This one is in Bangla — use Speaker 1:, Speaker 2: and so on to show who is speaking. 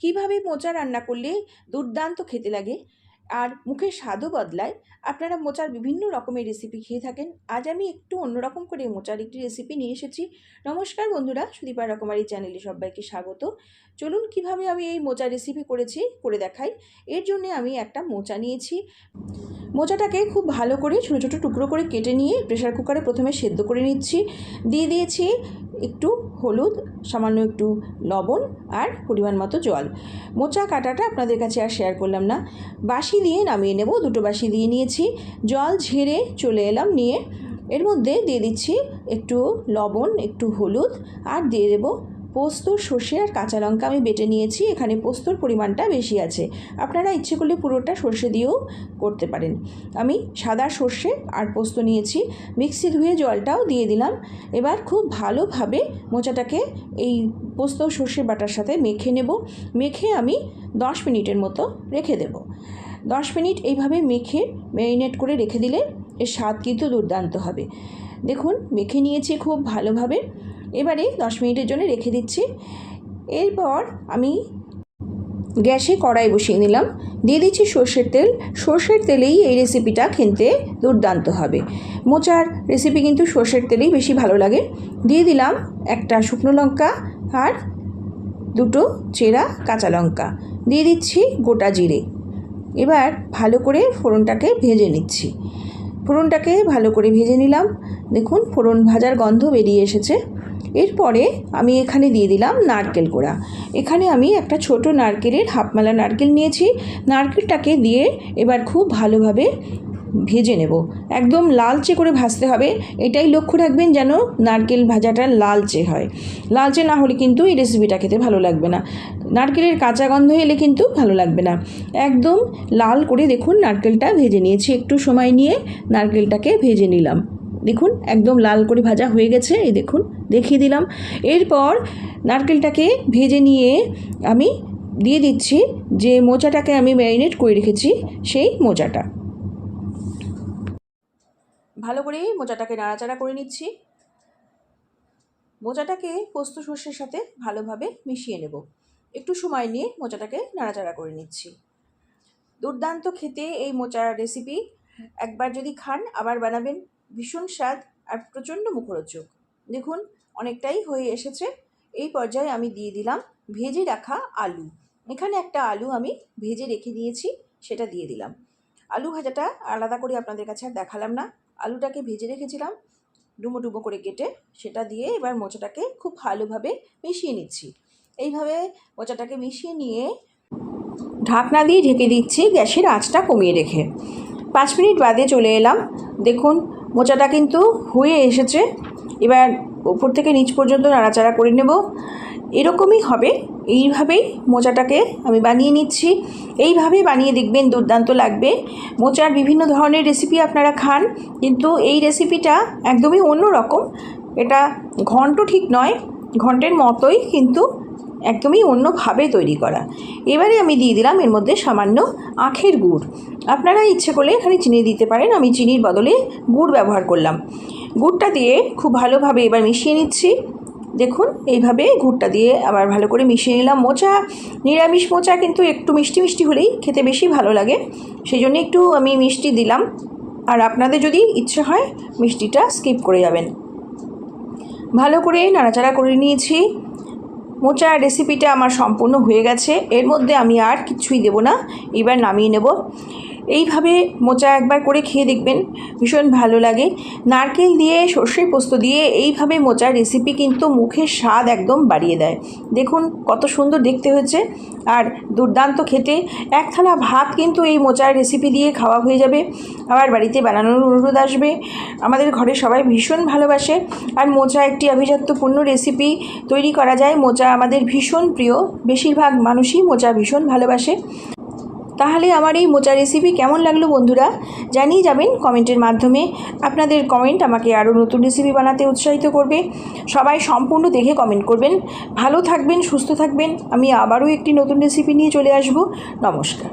Speaker 1: কিভাবে মোচা রান্না করলে দুর্দান্ত খেতে লাগে আর মুখের স্বাদও বদলায়। আপনারা মোচার বিভিন্ন রকমের রেসিপি খেয়ে থাকেন, আজ আমি একটু অন্যরকম করে মোচার একটি রেসিপি নিয়ে এসেছি। নমস্কার বন্ধুরা, সুদীপা রকমারি চ্যানেলে সবাইকে স্বাগত। চলুন কিভাবে আমি এই মোচার রেসিপি করে দেখাই। এর জন্য আমি একটা মোচা নিয়েছি। মোচাটাকে খুব ভালো করে ছোটো ছোটো টুকরো করে কেটে নিয়ে প্রেশার কুকারে প্রথমে সেদ্ধ করে নিচ্ছি। দিয়ে দিয়েছি একটু হলুদ, সামান্য একটু লবণ আর পরিমাণ মতো জল। মোচা কাটাটা আপনাদের কাছে আর শেয়ার করলাম না, বাসি দিয়ে নামিয়ে নেব। দুটো বাসি দিয়ে নিয়েছি, জল ঝেড়ে চলে এলাম নিয়ে। এর মধ্যে দিয়ে দিচ্ছি একটু লবণ, একটু হলুদ আর দিয়ে দেবো পোস্ত, সর্ষে আর কাঁচা লঙ্কা আমি বেটে নিয়েছি। এখানে পোস্তর পরিমাণটা বেশি আছে, আপনারা ইচ্ছে করলে পুরোটা সর্ষে দিয়েও করতে পারেন। আমি সাদা সর্ষে আর পোস্ত নিয়েছি, মিক্সি ধুয়ে জলটাও দিয়ে দিলাম। এবার খুব ভালোভাবে মোচাটাকে এই পোস্ত সর্ষে বাটার সাথে মেখে নেব। মেখে আমি 10 মিনিটের মতো রেখে দেব। 10 মিনিট এইভাবে মেখে ম্যারিনেট করে রেখে দিলে এর স্বাদ কিন্তু দুর্দান্ত হবে। দেখুন মেখে নিয়েছি খুব ভালোভাবে। এবারে 10 মিনিটের জন্য রেখে দিচ্ছি। এরপর আমি গ্যাসে কড়াই বসিয়ে নিলাম, দিয়ে দিচ্ছি সর্ষের তেল। সর্ষের তেলেই এই রেসিপিটা খেতে দুর্দান্ত হবে। মোচার রেসিপি কিন্তু সর্ষের তেলেই বেশি ভালো লাগে। দিয়ে দিলাম একটা শুকনো লঙ্কা আর দুটো চেরা কাঁচা লঙ্কা, দিয়ে দিচ্ছি গোটা জিরে। এবার ভালো করে ফোড়নটাকে ভেজে নিচ্ছি। ফোড়নটাকে ভালো করে ভেজে নিলাম। দেখুন ফোড়ন ভাজার গন্ধ বেরিয়ে এসেছে। এরপরে আমি এখানে দিয়ে দিলাম নারকেল কোড়া। এখানে আমি একটা ছোট নারকেলের হাফমালা নারকেল নিয়েছি। নারকেলটাকে দিয়ে এবার খুব ভালোভাবে ভেজে নেব। একদম লালচে করে ভাজতে হবে, এটাই লক্ষ্য রাখবেন যেন নারকেল ভাজাটা লালচে হয়। লালচে না হলে কিন্তু এই রেসিপিটা খেতে ভালো লাগবে না। নারকেলের কাঁচা গন্ধ এলে কিন্তু ভালো লাগবে না। একদম লাল করে দেখুন নারকেলটা ভেজে নিয়েছি। একটু সময় নিয়ে নারকেলটাকে ভেজে নিলাম। দেখুন একদম লাল করে ভাজা হয়ে গেছে, এই দেখুন দেখিয়ে দিলাম। এরপর নারকেলটাকে ভেজে নিয়ে আমি দিয়ে দিচ্ছি যে মোচাটাকে আমি ম্যারিনেট করে রেখেছি সেই মোচাটা। ভালো করে মোচাটাকে নাড়াচাড়া করে নিচ্ছি। মোচাটাকে পোস্ত সর্ষের সাথে ভালোভাবে মিশিয়ে নেব। একটু সময় নিয়ে মোচাটাকে নাড়াচাড়া করে নিচ্ছি। দুর্দান্ত খেতে এই মোচার রেসিপি, একবার যদি খান আবার বানাবেন। ভীষণ স্বাদ আর প্রচণ্ড মুখরোচক। দেখুন অনেকটাই হয়ে এসেছে। এই পর্যায়ে আমি দিয়ে দিলাম ভেজে রাখা আলু। এখানে একটা আলু আমি ভেজে রেখে দিয়েছি, সেটা দিয়ে দিলাম। আলু ভাজাটা আলাদা করে আপনাদের কাছে আর দেখালাম না। আলুটাকে ভেজে রেখেছিলাম ডুমো ডুমো করে কেটে, সেটা দিয়ে এবার মোচাটাকে খুব ভালোভাবে মিশিয়ে নিচ্ছি। এইভাবে মোচাটাকে মিশিয়ে নিয়ে ঢাকনা দিয়ে ঢেকে দিচ্ছি গ্যাসের আঁচটা কমিয়ে রেখে। 5 মিনিট বাদে চলে এলাম। দেখুন মোচাটা কিন্তু হয়ে এসেছে। এবার উপর থেকে নিচ পর্যন্ত নাড়াচাড়া করে নেব। এরকমই হবে, এইভাবেই মোচাটাকে আমি বানিয়ে নিচ্ছি। এইভাবে বানিয়ে দেখবেন দুর্দান্ত লাগবে। মোচার বিভিন্ন ধরনের রেসিপি আপনারা খান, কিন্তু এই রেসিপিটা একদমই অন্য রকম। এটা ঘন্ট ঠিক নয়, ঘন্টের মতোই কিন্তু একদমই অন্যভাবে তৈরি করা। এবারে আমি দিয়ে দিলাম এর মধ্যে সামান্য আখের গুড়। আপনারা ইচ্ছে করলে এখানে চিনি দিতে পারেন, আমি চিনির বদলে গুড় ব্যবহার করলাম। গুড়টা দিয়ে খুব ভালোভাবে এবার মিশিয়ে নিচ্ছি। দেখুন এইভাবে গুড়টা দিয়ে আবার ভালো করে মিশিয়ে নিলাম। মোচা নিরামিষ মোচা কিন্তু একটু মিষ্টি মিষ্টি হলেই খেতে বেশি ভালো লাগে, সেই জন্য একটু আমি মিষ্টি দিলাম। আর আপনাদের যদি ইচ্ছে হয় মিষ্টিটা স্কিপ করে যাবেন। ভালো করে নাড়াচাড়া করে নিয়েছি। মোচার রেসিপিটা আমার সম্পূর্ণ হয়ে গেছে। এর মধ্যে আমি আর কিছুই দেব না, এবার নামিয়ে নেব। এইভাবে মোচা একবার করে খেয়ে দেখবেন, ভীষণ ভালো লাগে। নারকেল দিয়ে সর্ষে পোস্ত দিয়ে এইভাবে মোচার রেসিপি কিন্তু মুখের স্বাদ একদম বাড়িয়ে দেয়। দেখুন কত সুন্দর দেখতে হয়েছে আর দুর্দান্ত খেতে। এক থালা ভাত কিন্তু এই মোচার রেসিপি দিয়ে খাওয়া হয়ে যাবে। আবার বাড়িতে বানানোর অনুরোধ আসবে। আমাদের ঘরে সবাই ভীষণ ভালোবাসে আর মোচা একটি আভিজাত্যপূর্ণ রেসিপি তৈরি করা যায়। মোচা আমাদের ভীষণ প্রিয়, বেশিরভাগ মানুষই মোচা ভীষণ ভালোবাসে। তাহলে আমার এই মোচা রেসিপি কেমন লাগলো বন্ধুরা জানিয়ে যাবেন কমেন্টের মাধ্যমে। আপনাদের কমেন্ট আমাকে আরও নতুন রেসিপি বানাতে উৎসাহিত করবে। সবাই সম্পূর্ণ দেখে কমেন্ট করবেন। ভালো থাকবেন, সুস্থ থাকবেন। আমি আবারও একটি নতুন রেসিপি নিয়ে চলে আসব। নমস্কার।